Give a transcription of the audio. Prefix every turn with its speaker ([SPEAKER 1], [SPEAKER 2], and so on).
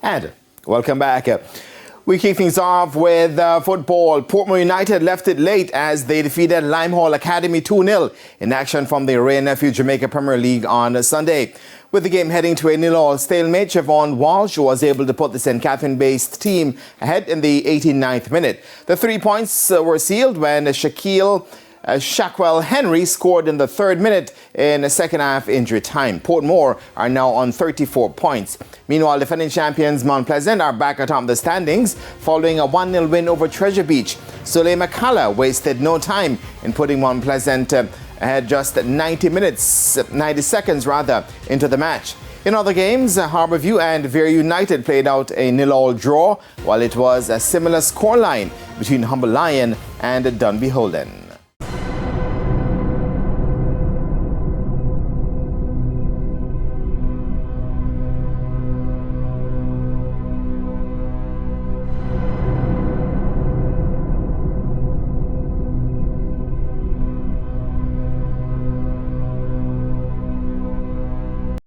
[SPEAKER 1] And welcome back. We kick things off with football. Portmore United left it late as they defeated Limehall Academy 2-0 in action from the Ray Nephew Jamaica Premier League on Sunday. With the game heading to a 0-0 stalemate, Siobhan Walsh was able to put the St. Catherine-based team ahead in the 89th minute. The 3 points were sealed when Shackwell Henry scored in the 3rd minute in the second half injury time. Portmore are now on 34 points. Meanwhile, defending champions Mount Pleasant are back atop the standings following a 1-0 win over Treasure Beach. Soleil McCullough wasted no time in putting Mount Pleasant ahead just 90 seconds into the match. In other games, Harbourview and Veer United played out a 0-0 draw, while it was a similar scoreline between Humber Lion and Dunby Holden.